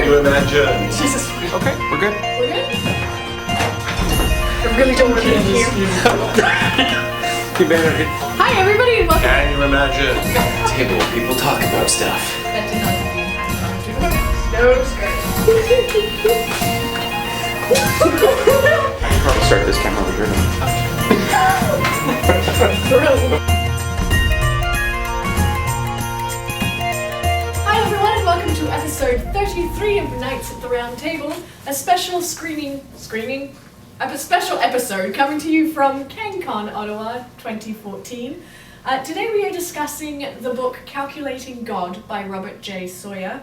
Can you imagine? Jesus. Okay, we're good. We're good? I really don't want to be here. You better. Hi everybody and welcome. Can you imagine? Table where people talk about stuff. That did not mean no I should probably start this camera over here. Hi everyone and welcome to episode 33 of Nights at the Round Table, a special a special episode coming to you from CanCon Ottawa 2014. Today we are discussing the book Calculating God by Robert J. Sawyer.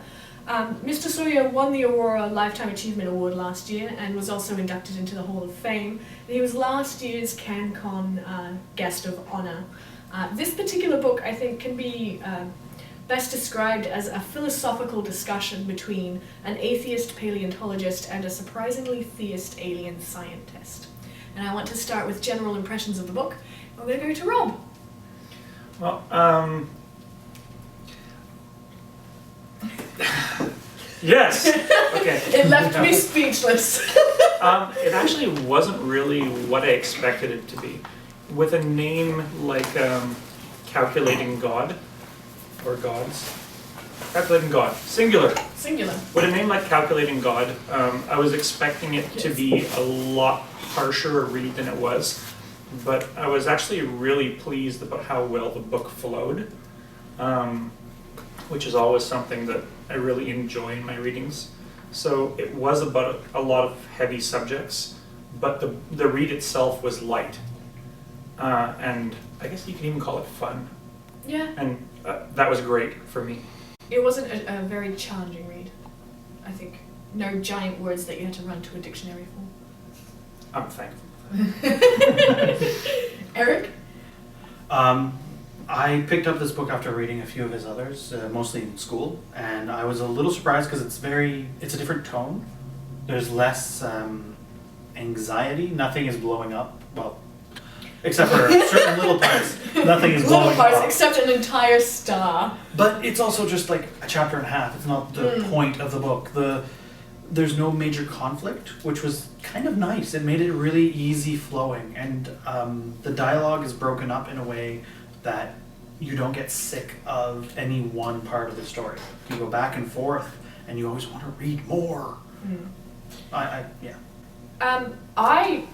Mr. Sawyer won the Aurora Lifetime Achievement Award last year and was also inducted into the Hall of Fame. He was last year's CanCon Guest of Honor. This particular book, I think, can be best described as a philosophical discussion between an atheist paleontologist and a surprisingly theist alien scientist. And I want to start with general impressions of the book. We're going to go to Rob. Well, yes. Okay. It left me speechless. It actually wasn't really what I expected it to be. With a name like Calculating God, or Gods. Calculating God. Singular. Singular. With a name like Calculating God, I was expecting it to be a lot harsher a read than it was. But I was actually really pleased about how well the book flowed, which is always something that I really enjoy in my readings. So it was about a lot of heavy subjects, but the read itself was light. And I guess you can even call it fun. Yeah. And that was great for me. It wasn't a very challenging read, I think. No giant words that you had to run to a dictionary for. I'm thankful. Éric? I picked up this book after reading a few of his others, mostly in school, and I was a little surprised because it's a different tone. There's less anxiety. Nothing is blowing up. Well, except for certain little parts. Nothing is blowing up. Except an entire star. But it's also just like a chapter and a half. It's not the point of the book. There's no major conflict, which was kind of nice. It made it really easy flowing, and the dialogue is broken up in a way that you don't get sick of any one part of the story. You go back and forth, and you always want to read more. Yeah. I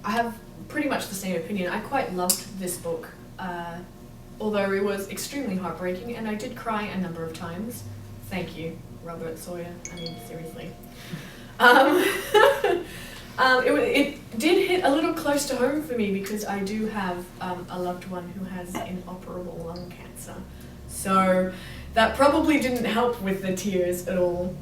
have pretty much the same opinion. I quite loved this book, although it was extremely heartbreaking, and I did cry a number of times. Thank you, Robert Sawyer. I mean, seriously. It did hit a little close to home for me because I do have a loved one who has inoperable lung cancer. So that probably didn't help with the tears at all.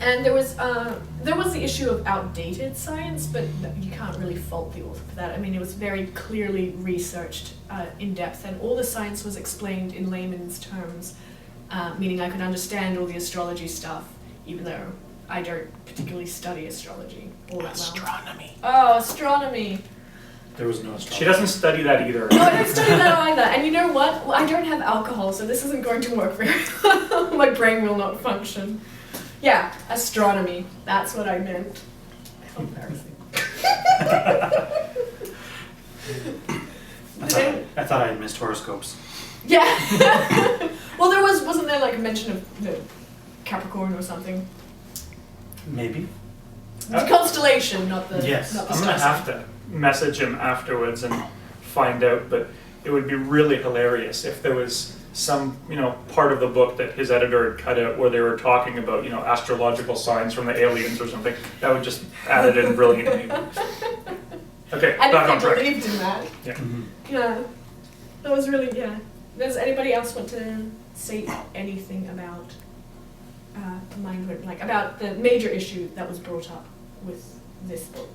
And there was the issue of outdated science, but you can't really fault the author for that. I mean, it was very clearly researched in depth, and all the science was explained in layman's terms, meaning I could understand all the astrology stuff, even though I don't particularly study astrology all that well. Astronomy. Oh, astronomy. There was no astronomy. She doesn't study that either. No, I don't study that either. And you know what? Well, I don't have alcohol, so this isn't going to work very well. My brain will not function. Yeah, astronomy. That's what I meant. Embarrassing. I thought I had missed horoscopes. Yeah. Well, wasn't there like a mention of the Capricorn or something? Maybe. The constellation, not the Yes. not the I'm star gonna have sign. to message him afterwards and find out, but it would be really hilarious if there was some, part of the book that his editor had cut out where they were talking about, astrological signs from the aliens or something. That would just add it in brilliantly. Okay, And back on if they track. believed in that. Yeah. Mm-hmm. Yeah. That was really, yeah. Does anybody else want to say anything about about the major issue that was brought up with this book?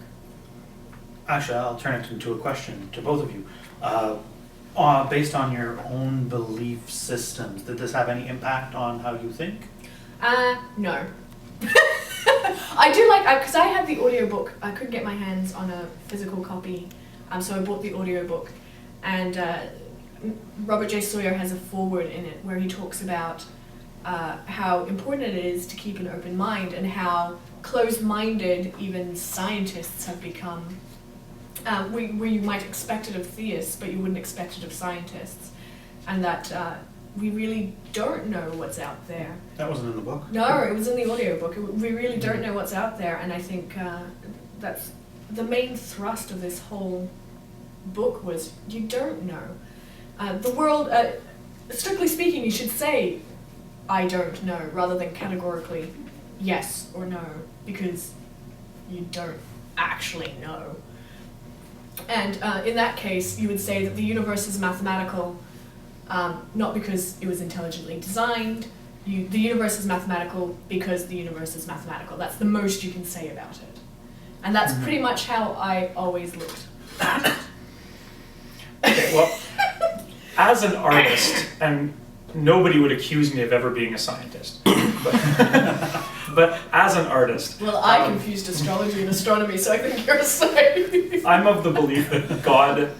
Actually, I'll turn it into a question to both of you. Based on your own belief systems, did this have any impact on how you think? No. I do because I had the audiobook. I couldn't get my hands on a physical copy, so I bought the audiobook. And Robert J. Sawyer has a foreword in it where he talks about how important it is to keep an open mind, and how closed-minded even scientists have become. Where you might expect it of theists, but you wouldn't expect it of scientists, and that we really don't know what's out there. That wasn't in the book? No, it was in the audiobook. We really don't know what's out there, and I think that's the main thrust of this whole book was you don't know. The world, strictly speaking, you should say, I don't know, rather than categorically yes or no, because you don't actually know. And in that case, you would say that the universe is mathematical, not because it was intelligently designed. The universe is mathematical because the universe is mathematical. That's the most you can say about it. And that's pretty much how I always looked at it. Okay, well, as an artist, and nobody would accuse me of ever being a scientist, but as an artist... Well, I confused astrology and astronomy, so I think you're a scientist. I'm of the belief that God,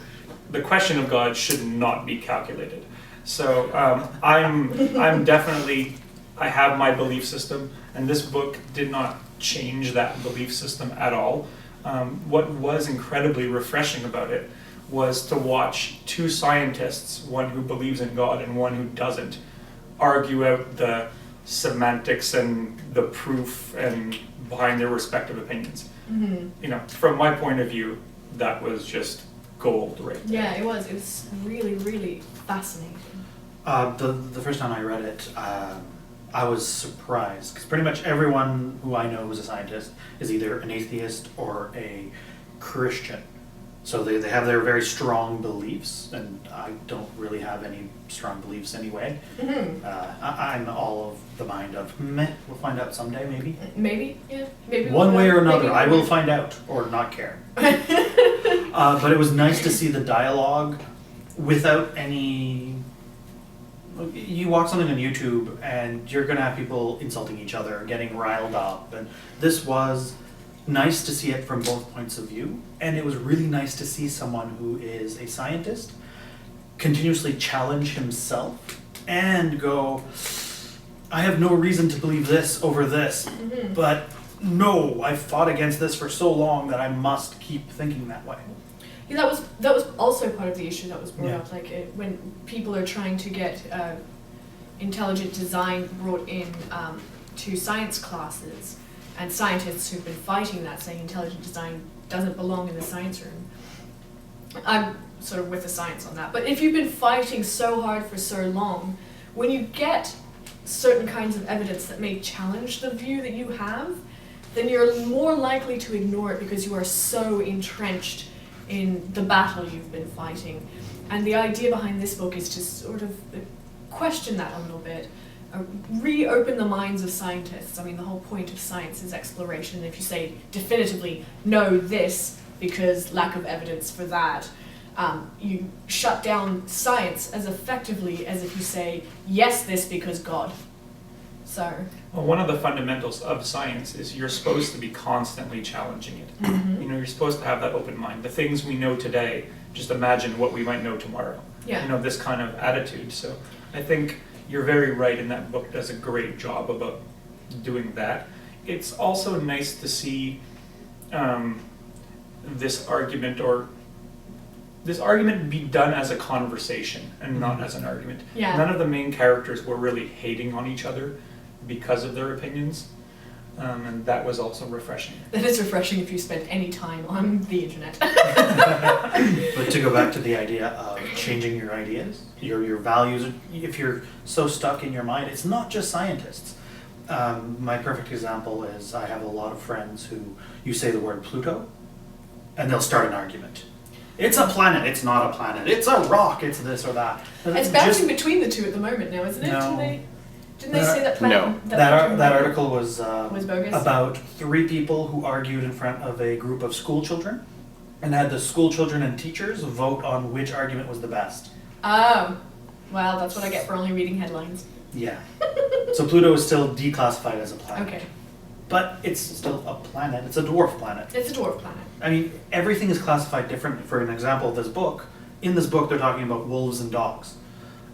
the question of God, should not be calculated. So I'm definitely, I have my belief system, and this book did not change that belief system at all. What was incredibly refreshing about it was to watch two scientists, one who believes in God and one who doesn't, argue out the semantics and the proof and behind their respective opinions. Mm-hmm. You know, from my point of view, that was just gold right there. Yeah, it was. It was really, really fascinating. The first time I read it, I was surprised, because pretty much everyone who I know who's a scientist is either an atheist or a Christian. So they have their very strong beliefs, and I don't really have any strong beliefs anyway. Mm-hmm. I'm all of the mind of, meh, we'll find out someday, maybe. Maybe, yeah. Maybe One way or another, maybe I will find out, or not care. But it was nice to see the dialogue without any... You watch something on YouTube, and you're going to have people insulting each other, getting riled up, and this was nice to see it from both points of view, and it was really nice to see someone who is a scientist continuously challenge himself and go, I have no reason to believe this over this, but no, I've fought against this for so long that I must keep thinking that way. Yeah, that was also part of the issue that was brought Yeah. up. Like when people are trying to get intelligent design brought in to science classes, and scientists who've been fighting that, saying intelligent design doesn't belong in the science room. I'm sort of with the science on that. But if you've been fighting so hard for so long, when you get certain kinds of evidence that may challenge the view that you have, then you're more likely to ignore it because you are so entrenched in the battle you've been fighting. And the idea behind this book is to sort of question that a little bit, reopen the minds of scientists. I mean, the whole point of science is exploration. If you say definitively, no, this, because lack of evidence for that, you shut down science as effectively as if you say, yes, this, because God. So. Well, one of the fundamentals of science is you're supposed to be constantly challenging it. Mm-hmm. You know, you're supposed to have that open mind. The things we know today, just imagine what we might know tomorrow. Yeah. You know, this kind of attitude. So I think you're very right, and that book does a great job about doing that. It's also nice to see this argument be done as a conversation and not as an argument. Yeah. None of the main characters were really hating on each other because of their opinions, and that was also refreshing. That is refreshing if you spend any time on the internet. But to go back to the idea of changing your ideas, your values, if you're so stuck in your mind, it's not just scientists. My perfect example is I have a lot of friends who, you say the word Pluto, and they'll start an argument. It's a planet, it's not a planet, it's a rock, it's this or that. It's bouncing between the two at the moment now, isn't it? No. Didn't they say that planet? No. That article was bogus? about 3 people who argued in front of a group of school children, and had the school children and teachers vote on which argument was the best. Oh, well, that's what I get for only reading headlines. Yeah. So Pluto is still declassified as a planet. Okay. But it's still a planet. It's a dwarf planet. It's a dwarf planet. I mean, everything is classified differently. For an example of this book, in this book they're talking about wolves and dogs.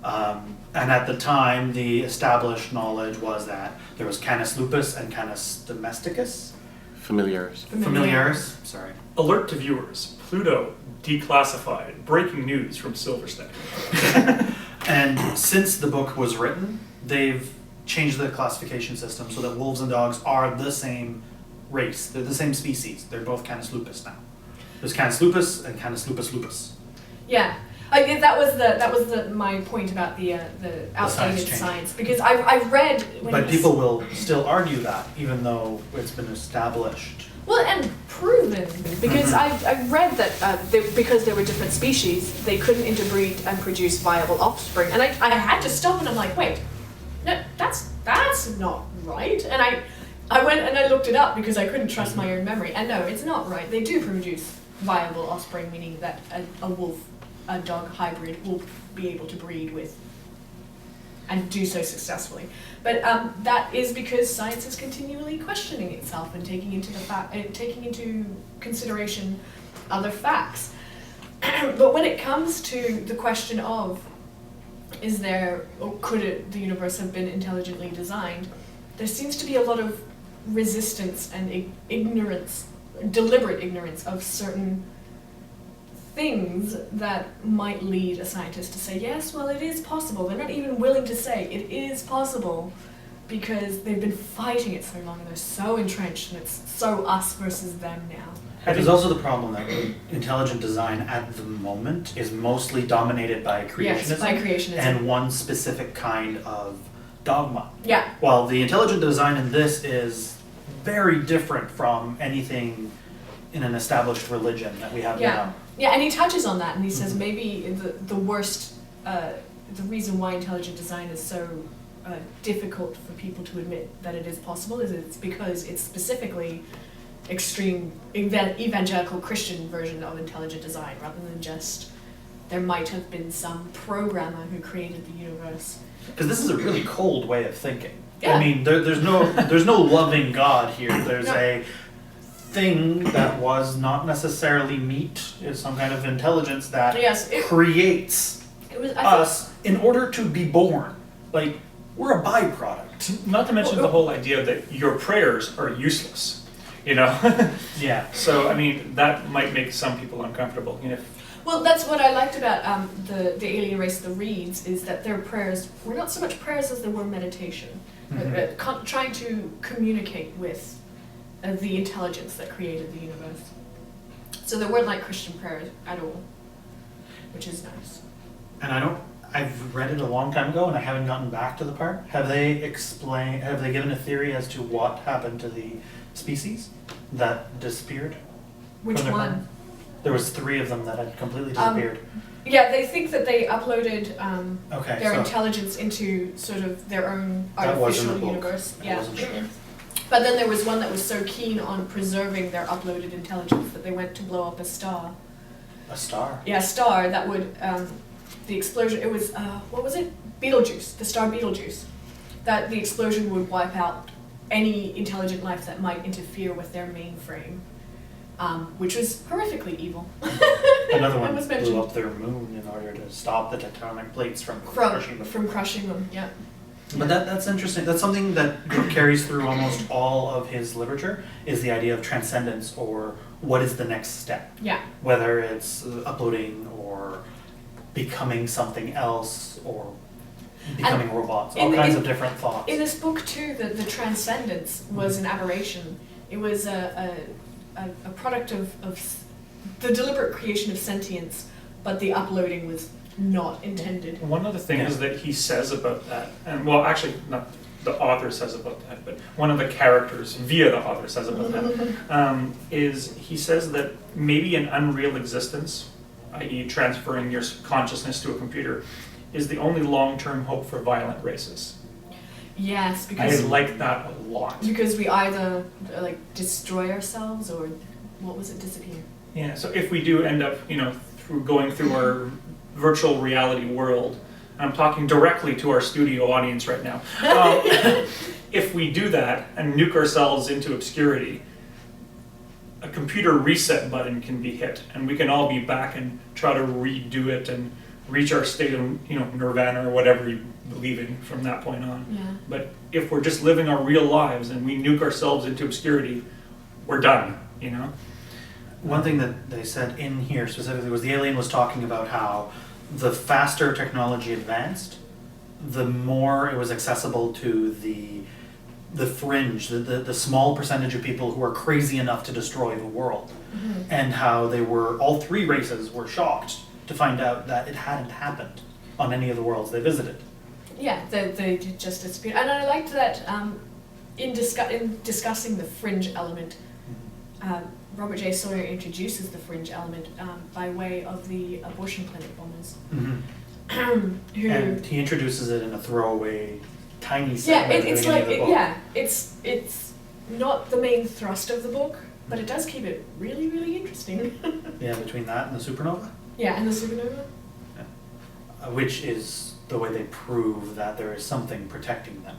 And at the time, the established knowledge was that there was Canis lupus and Canis domesticus. Familiars. Familiaris, sorry. Alert to viewers, Pluto declassified, breaking news from Silverstone. And since the book was written, they've changed the classification system so that wolves and dogs are the same race. They're the same species. They're both Canis lupus now. There's Canis lupus and Canis lupus lupus. Yeah. That was my point about the outdated change. science, because I've read. But people will still argue that, even though it's been established. Well, and proven, because I read that because there were different species, they couldn't interbreed and produce viable offspring. And I had to stop and I'm like, wait, no, that's not right. And I went and I looked it up because I couldn't trust my own memory. And no, it's not right. They do produce viable offspring, meaning that a wolf-dog hybrid will be able to breed with and do so successfully. But that is because science is continually questioning itself and taking into consideration other facts. But when it comes to the question of could the universe have been intelligently designed, there seems to be a lot of resistance and ignorance, deliberate ignorance of certain things that might lead a scientist to say, yes, well, it is possible. They're not even willing to say it is possible because they've been fighting it so long and they're so entrenched and it's so us versus them now. There's also the problem that intelligent design at the moment is mostly dominated by creationism, Yes, by creationism. and one specific kind of dogma. Yeah. While the intelligent design in this is very different from anything in an established religion that we have Yeah. now. Yeah, and he touches on that and he says maybe the worst, the reason why intelligent design is so difficult for people to admit that it is possible is it's because it's specifically extreme evangelical Christian version of intelligent design rather than just there might have been some programmer who created the universe. Because this is a really cold way of thinking. Yeah. I mean, there's no loving God here. There's No. a thing that was not necessarily meat, is some kind of intelligence that Yes, creates it was. us in order to be born. Like, we're a byproduct. Not to mention the whole idea that your prayers are useless, you know? Yeah. So, I mean, that might make some people uncomfortable. You know, Well, that's what I liked about the alien race, the Reeds, is that their prayers were not so much prayers as they were meditation, trying to communicate with the intelligence that created the universe. So they weren't like Christian prayers at all, which is nice. And I've read it a long time ago and I haven't gotten back to the part. Have they given a theory as to what happened to the species that disappeared? Which from their one? planet? There was 3 of them that had completely disappeared. Yeah, they think that they uploaded Okay, their so intelligence into sort of their own that wasn't artificial the book. universe. I Yeah. wasn't sure. But then there was one that was so keen on preserving their uploaded intelligence that they went to blow up a star. A star. Yeah, a star that would, the explosion, it was, what was it? Betelgeuse, the star Betelgeuse. That the explosion would wipe out any intelligent life that might interfere with their mainframe, which was horrifically evil. Another one was blew mentioned. up their moon in order to stop the tectonic plates from crushing them. From crushing them, yeah. But that's interesting. That's something that carries through almost all of his literature, is the idea of transcendence, or what is the next step. Yeah. Whether it's uploading or becoming something else or becoming robots, all kinds of different thoughts. In this book too, the transcendence was an aberration. It was a product of the deliberate creation of sentience, but the uploading was not intended. one of the things that he says about that, and well, actually, not the author says about that, but one of the characters via the author says about that, is he says that maybe an unreal existence, i.e. transferring your consciousness to a computer, is the only long-term hope for violent races. Yes, I because like that a lot. we either like destroy ourselves or what was it, disappear. Yeah, so if we do end up, going through our virtual reality world, and I'm talking directly to our studio audience right now, if we do that and nuke ourselves into obscurity, a computer reset button can be hit, and we can all be back and try to redo it and reach our state of, nirvana or whatever you believe in from that point on. Yeah. But if we're just living our real lives and we nuke ourselves into obscurity, we're done, One thing that they said in here specifically was the alien was talking about how the faster technology advanced, the more it was accessible to the fringe, the small percentage of people who are crazy enough to destroy the world. Mm-hmm. And how all three races were shocked to find out that it hadn't happened on any of the worlds they visited. Yeah, they just disappeared. And I liked that in discussing the fringe element, Robert J. Sawyer introduces the fringe element by way of the abortion clinic bombers. Mm-hmm. Who, and he introduces it in a throwaway, tiny yeah, segment it's at the like beginning of the book. it's not the main thrust of the book, but it does keep it really, really interesting. Yeah, between that and the supernova, Yeah, and the supernova. which is the way they prove that there is something protecting them.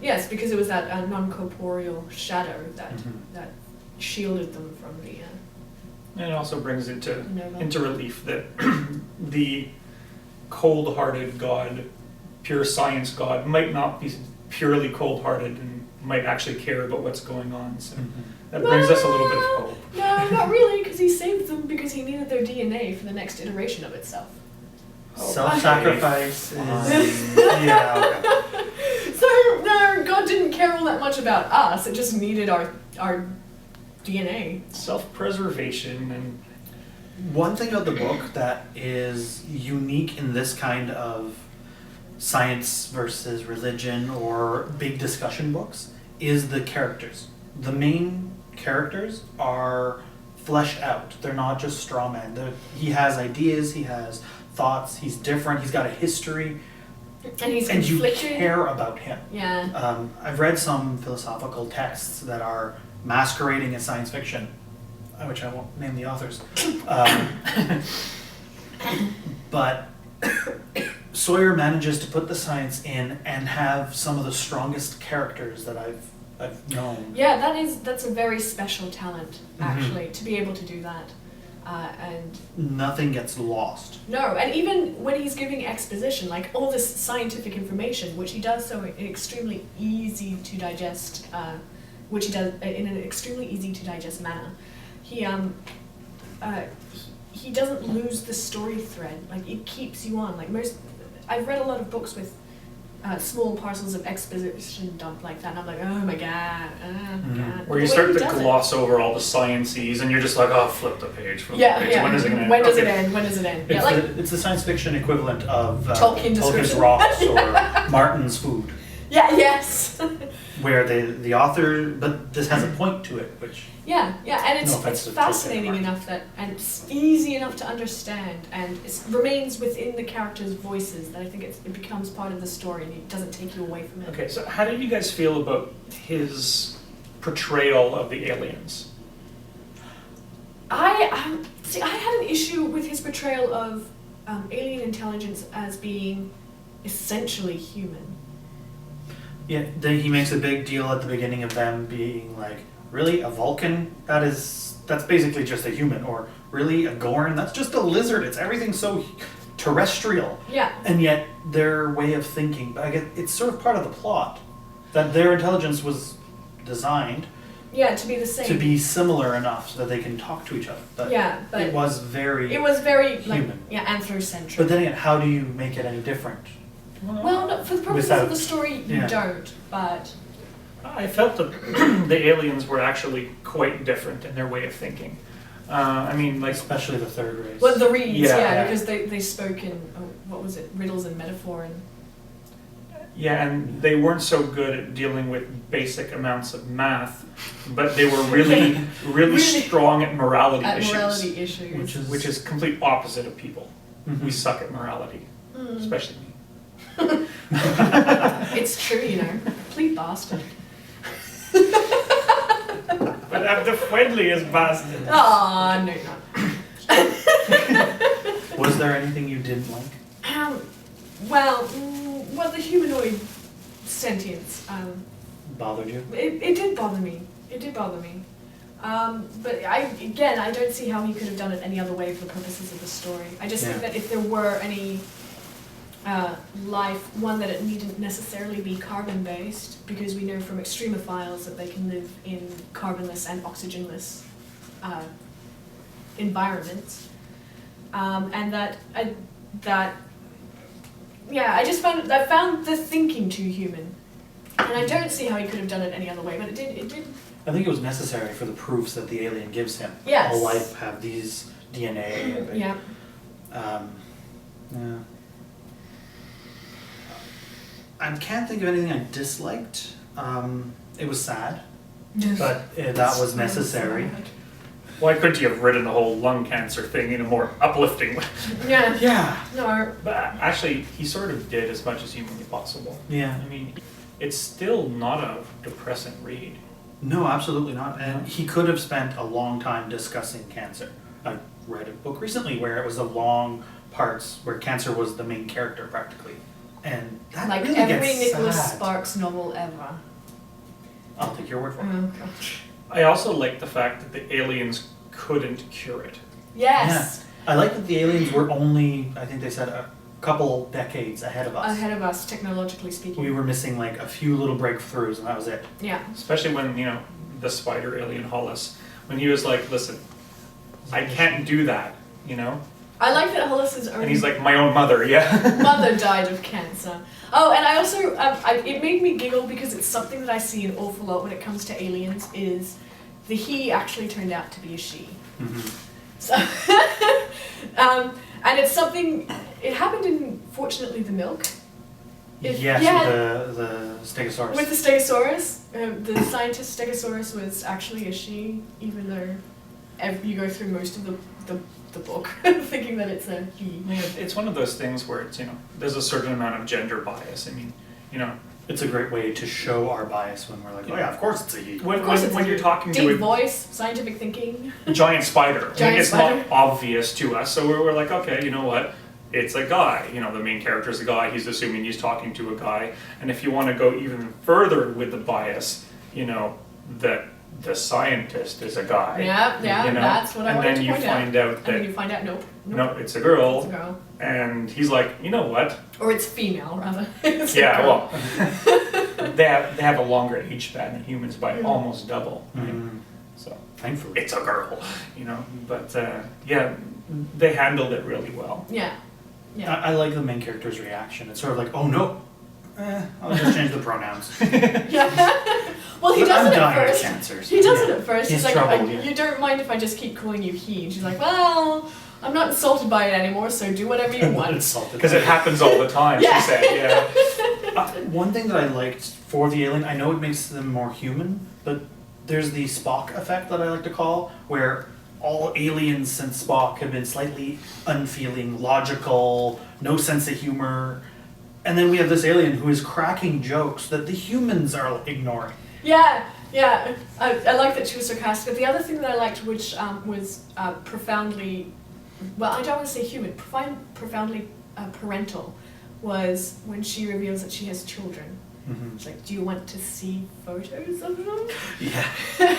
Yes, because it was that non-corporeal shadow that Mhm. that shielded them from the. And it also brings into Nova. relief that the cold-hearted God, pure science God, might not be purely cold-hearted and might actually care about what's going on. So that brings us a little bit of hope. No, not really, because he saved them because he needed their DNA for the next iteration of itself. Self-sacrifice is Fine. yeah. Okay. So no, God didn't care all that much about us. It just needed our DNA. Self-preservation and One thing about the book that is unique in this kind of science versus religion or big discussion books is the characters. The main characters are fleshed out. They're not just straw men. He has ideas, he has thoughts, he's different, he's got a history, And he's and you conflicted. care about him. Yeah. I've read some philosophical texts that are masquerading as science fiction, which I won't name the authors. But Sawyer manages to put the science in and have some of the strongest characters that I've known. Yeah, that's a very special talent, Mhm. actually, to be able to do that. And Nothing gets lost. no, and even when he's giving exposition, like all this scientific information, which he does so extremely easy to digest, which he does in an extremely easy to digest manner, he doesn't lose the story thread. Like it keeps you on. Like I've read a lot of books with small parcels of exposition dumped like that, and I'm like, oh my god, god. where The you way start he to does it. gloss over all the sciences and you're just like, oh, flip the page. Flip Yeah, the page. yeah. When is it going to end? When does it Okay. end? When does it end? Yeah, It's, like it's the science fiction equivalent of Tolkien Tolkien's description. Rocks or Martin's Food, yes. where the author, but this has a point to it, which Yeah, and No it's offense to fascinating Tolkien. enough that, and it's easy enough to understand, and it remains within the characters' voices that I think it becomes part of the story, and it doesn't take you away from it. Okay, so how did you guys feel about his portrayal of the aliens? I had an issue with his portrayal of alien intelligence as being essentially human. yeah, he makes a big deal at the beginning of them being like, really, a Vulcan? That's basically just a human. Or really, a Gorn? That's just a lizard. It's everything so terrestrial. Yeah. And yet their way of thinking, I guess it's sort of part of the plot that their intelligence was designed Yeah, to be the same. to be similar enough so that they can talk to each other. But Yeah, but it was very. it was very like human. anthrocentric. But then again, how do you make it any different? well, no, for the purposes Without- of the story, you yeah. don't. But I felt that the aliens were actually quite different in their way of thinking. I mean, like, Especially the third race. well, the reeds, Yeah. because they spoke in what was it, riddles and metaphor, and yeah, and they weren't so good at dealing with basic amounts of math, but they were really, really strong at morality at issues, morality issues. which is complete opposite of people. Mhm. We suck at morality, Mm. especially me. It's true, complete bastard. But I'm the friendliest bastard. Ah, no, not. Was there anything you didn't like? Well, the humanoid sentience. Bothered you? It did bother me. It did bother me. But I don't see how he could have done it any other way for the purposes of the story. I just think that if there were any life, one, that it needn't necessarily be carbon-based, because we know from extremophiles that they can live in carbonless and oxygenless environments, and I found the thinking too human, and I don't see how he could have done it any other way. But it did. I think it was necessary for the proofs that the alien gives him. Yes. All life have these DNA. Yeah. Yeah. I can't think of anything I disliked. It was sad, but that was necessary. Why couldn't you have written the whole lung cancer thing in a more uplifting way? Yeah. Yeah. No. But actually, he sort of did as much as humanly possible. Yeah. I mean, it's still not a depressing read. No, absolutely not. And he could have spent a long time discussing cancer. I read a book recently where it was the long parts where cancer was the main character practically. And that Like really every gets Nicholas sad. Sparks novel ever. I'll take your word for it. Oh gosh. I also like the fact that the aliens couldn't cure it. Yes. I like that the aliens were only, I think they said, a couple decades ahead of us. Ahead of us, technologically speaking. We were missing like a few little breakthroughs and that was it. Yeah. Especially when, the spider alien Hollis, when he was like, listen, I can't do that, I like that Hollis's own And he's like, my own mother, yeah. mother died of cancer. Oh, and I also, it made me giggle because it's something that I see an awful lot when it comes to aliens, is the he actually turned out to be a she. Mm-hmm. So, and it's something, it happened in, fortunately, The Milk. Yes, the Stegosaurus. With the Stegosaurus, the scientist Stegosaurus was actually a she, even though you go through most of the book thinking that it's a he. Yeah, it's one of those things where it's, there's a certain amount of gender bias. I mean, It's a great way to show our bias when we're like, oh yeah, of course it's a he. when you're talking Deep to voice, scientific thinking. a giant spider, it's spider. not obvious to us, so we're like, okay, you know what? It's a guy, the main character is a guy, he's assuming he's talking to a guy, and if you want to go even further with the bias, that the scientist is a guy. Yeah, that's what I wanted to point out. And then you find out And that, then you find out, nope. no, it's a girl, It's a girl. and he's like, you know what? Or it's female, rather. It's a Yeah, girl. well, they have a longer age span than humans by almost double, right? Mhm. So, Thankfully. it's a girl, but they handled it really well. Yeah. Yeah. I like the main character's reaction. It's sort of like, oh no, I'll just change the pronouns. Yeah. Well, he But does I'm it at dying of first. cancers. He does it at first. He's He's like, troubled, yeah. you don't mind if I just keep calling you he? And she's like, well, I'm not insulted by it anymore, so do whatever you want. Insulted. Because it happens all the time, Yeah. she said, yeah. One thing that I liked for the alien, I know it makes them more human, but there's the Spock effect that I like to call, where all aliens since Spock have been slightly unfeeling, logical, no sense of humor, and then we have this alien who is cracking jokes that the humans are ignoring. Yeah. I like that she was sarcastic. But the other thing that I liked, which was profoundly, well, I don't want to say human, profoundly parental, was when she reveals that she has children. Mm-hmm. It's like, do you want to see photos of them? Yeah,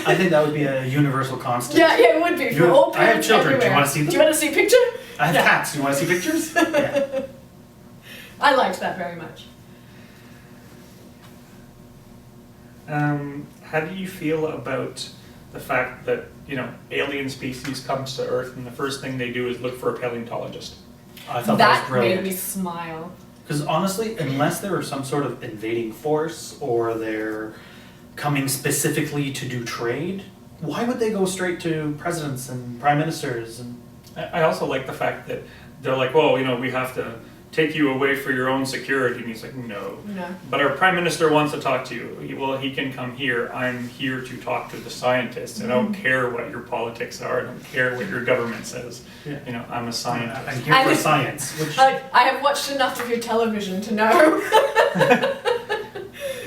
I think that would be a universal constant. Yeah, it would be for all I have parents children. Do you everywhere. want to see them? Do you want to see a picture? I have Yeah. cats. Do you want to see pictures? Yeah. I liked that very much. How do you feel about the fact that, alien species comes to Earth and the first thing they do is look for a paleontologist? I thought that That was brilliant. made me smile. Because honestly, unless there was some sort of invading force or they're coming specifically to do trade, why would they go straight to presidents and prime ministers? And I also like the fact that they're like, well, we have to take you away for your own security. And he's like, no. No. But our prime minister wants to talk to you. Well, he can come here. I'm here to talk to the scientists. I don't care what your politics are. I don't care what your government says. Yeah. I'm a scientist. I'm here for And- science. Which I have watched enough of your television to know.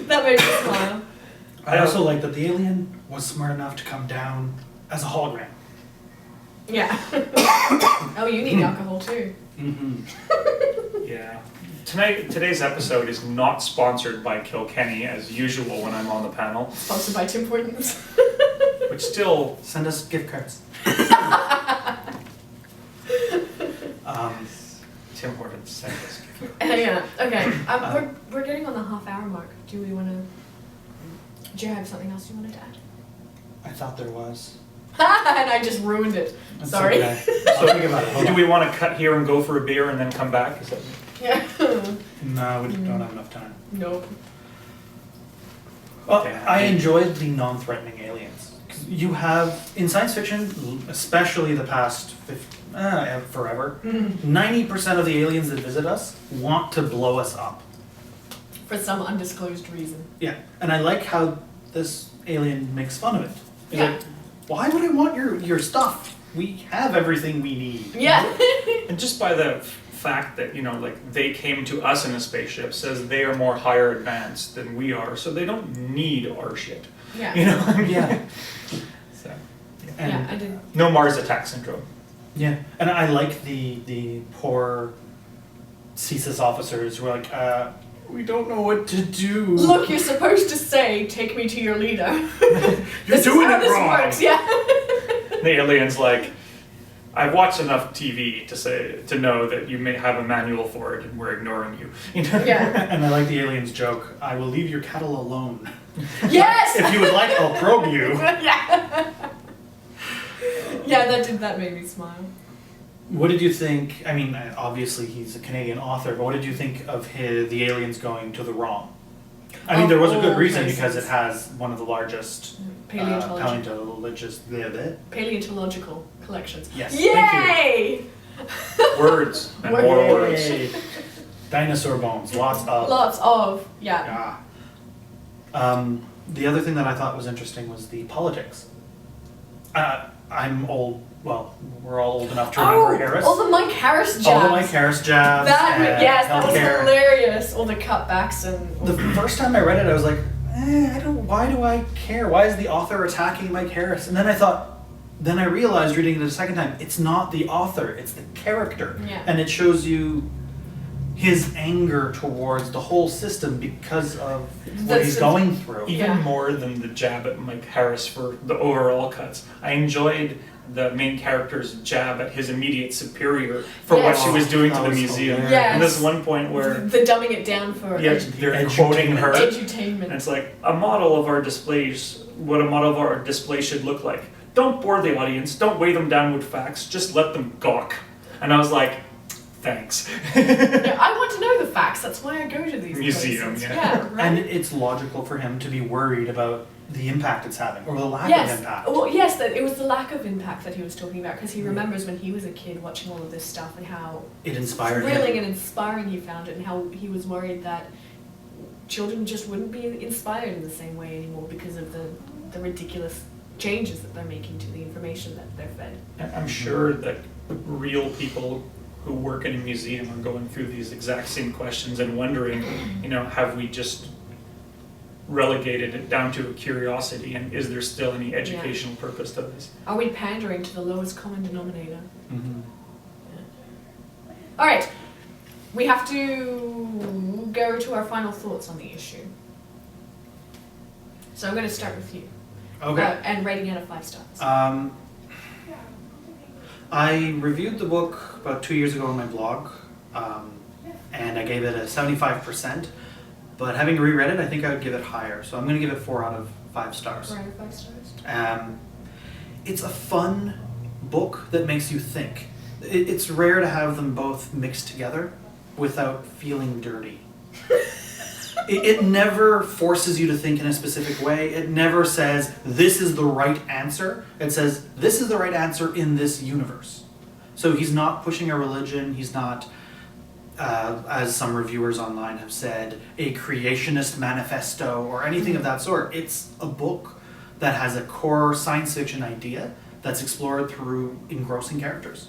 That made me smile. I also like that the alien was smart enough to come down as a hologram. Yeah. Oh, you need alcohol too. Mm-hmm. Yeah. Today's episode is not sponsored by Kilkenny as usual when I'm on the panel. Sponsored by Tim Hortons. which still Send us gift cards. Tim Hortons sent us. Yeah. Okay. We're getting on the half-hour mark. Do we want to? Do you have something else you wanted to add? I thought there was. And I just ruined it. That's Sorry. okay. I'll think about it. Hold Do on. we want to cut here and go for a beer and then come back? Is that... Yeah. No, we don't have enough time. Nope. Well, Okay. I enjoyed the non-threatening aliens. 'Cause you have, in science fiction, especially the past forever, 90% of the aliens that visit us want to blow us up. For some undisclosed reason. Yeah, and I like how this alien makes fun of it. He's Yeah. like, why would I want your stuff? We have everything we need. Yeah. And just by the fact that, you know, like they came to us in a spaceship says they are more higher advanced than we are, so they don't need our shit. Yeah. You know? Yeah. So, And Yeah, I did. no Mars attack syndrome. yeah, and I like the poor CSIS officers who are like, we don't know what to do. Look, you're supposed to say, "Take me to your leader." You're doing it wrong. Works. Yeah. The alien's like, I've watched enough TV to know that you may have a manual for it and we're ignoring you. You know? Yeah. And I like the alien's joke, I will leave your cattle alone. Yes. If you would like, I'll probe you. Yeah. Yeah, that made me smile. What did you think, I mean, obviously he's a Canadian author, but what did you think of the aliens going to the wrong? I mean, Of there was a all good reason places. because it has one of the largest Paleontological collections. Yes, Yay! Words and more words. Yay. Dinosaur bones, lots of. Lots of, yeah. Yeah. The other thing that I thought was interesting was the politics. I'm old, well, we're all old enough to remember Harris. all the Mike Harris jabs. All the Mike Harris jabs. That was healthcare. hilarious. All the cutbacks and. The first time I read it, I was like, why do I care? Why is the author attacking Mike Harris? And then I realized reading it a second time, it's not the author, it's the character. Yeah. And it shows you his anger towards the whole system because of what he's going through. Even Yeah. more than the jab at Mike Harris for the overall cuts, I enjoyed the main character's jab at his immediate superior for Yes. what she was doing to That the was museum. hilarious. Yes. And there's one point where The dumbing it down for they're quoting her. edutainment. And it's like, a model of our displays, what a model of our display should look like. Don't bore the audience, don't weigh them down with facts, just let them gawk. And I was like, thanks. Yeah, I want to know the facts. That's why I go to these Museum, places. yeah. Right. And it's logical for him to be worried about the impact it's having, or the lack of yes. impact. Well, yes, that it was the lack of impact that he was talking about because he remembers when he was a kid watching all of this stuff and how It inspired thrilling him. and inspiring he found it, and how he was worried that children just wouldn't be inspired in the same way anymore because of the ridiculous changes that they're making to the information that they're fed. I'm sure that real people who work in a museum are going through these exact same questions and wondering, you know, have we just relegated it down to a curiosity, and is there still any educational purpose to this? Are we pandering to the lowest common denominator? Mhm. All right, we have to go to our final thoughts on the issue. So I'm going to start with you. Okay. And rating out of 5 stars. I reviewed the book about 2 years ago on my blog, and I gave it a 75%, but having reread it, I think I would give it higher. So I'm going to give it 4 out of 5 stars. 4 out of 5 stars. It's a fun book that makes you think. It's rare to have them both mixed together without feeling dirty. It never forces you to think in a specific way. It never says, this is the right answer. It says, this is the right answer in this universe. So he's not pushing a religion. He's not, as some reviewers online have said, a creationist manifesto or anything of that sort. It's a book that has a core science fiction idea that's explored through engrossing characters.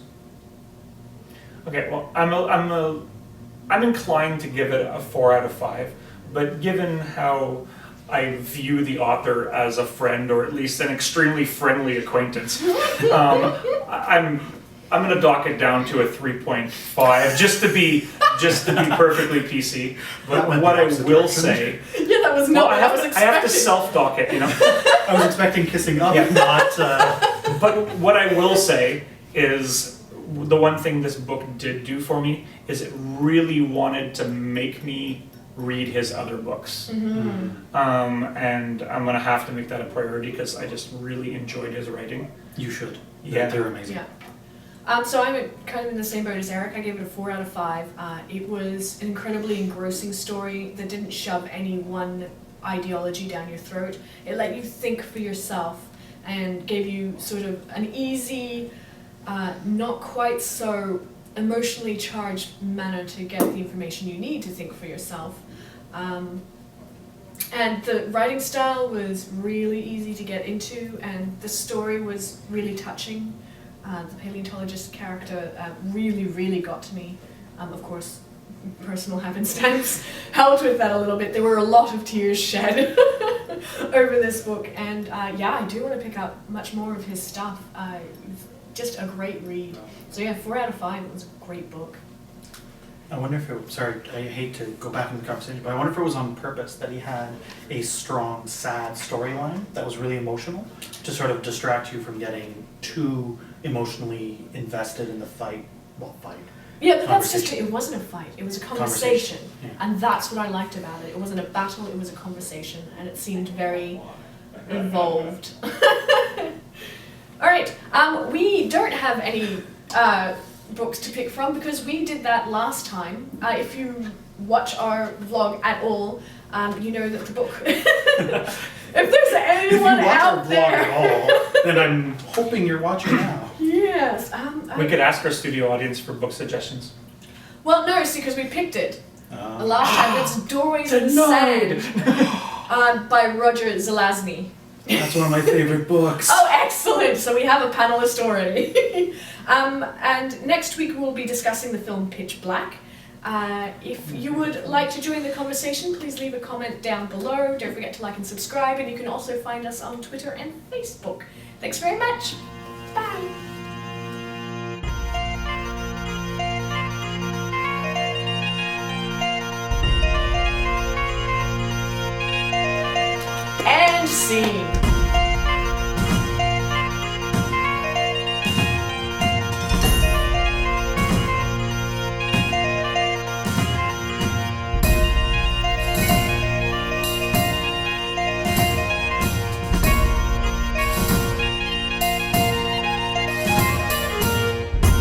Okay, well, I'm inclined to give it a 4 out of 5, but given how I view the author as a friend, or at least an extremely friendly acquaintance, I'm going to dock it down to a 3.5 just to be perfectly PC. But what I will say Yeah, That was not what I was I expecting. have to self-dock it, you know. I was expecting kissing up, Yeah. not. But what I will say is the one thing this book did do for me is it really wanted to make me read his other books. Mm-hmm. And I'm going to have to make that a priority because I just really enjoyed his writing. You should. Yeah. They're amazing. Yeah. So I'm kind of in the same boat as Eric. I gave it a 4 out of 5. It was an incredibly engrossing story that didn't shove any one ideology down your throat. It let you think for yourself and gave you sort of an easy, not quite so emotionally charged manner to get the information you need to think for yourself. And the writing style was really easy to get into, and the story was really touching. The paleontologist character really, really got to me. Of course, personal happenstance helped with that a little bit. There were a lot of tears shed over this book, and yeah, I do want to pick up much more of his stuff. Just a great read. So yeah, 4 out of 5. It was a great book. I wonder if it, sorry, I hate to go back in the conversation, but I wonder if it was on purpose that he had a strong, sad storyline that was really emotional to sort of distract you from getting too emotionally invested in the fight. Well, fight. Yeah, but that's just it. It wasn't a fight. It was a conversation. Yeah. And that's what I liked about it. It wasn't a battle, it was a conversation. And it seemed very involved. Alright, we don't have any books to pick from because we did that last time. If you watch our vlog at all, you know that the book... if there's anyone out there... If you watch our vlog at all, then I'm hoping you're watching now. Yes. We could ask our studio audience for book suggestions. Well, no, see, because we picked it. The last time, it's Doorways in Denied. Sand by Roger Zelazny. That's one of my favorite books. Oh, excellent! So we have a panelist already. And next week we'll be discussing the film Pitch Black. If you would like to join the conversation, please leave a comment down below. Don't forget to like and subscribe, and you can also find us on Twitter and Facebook. Thanks very much. Bye. And scene.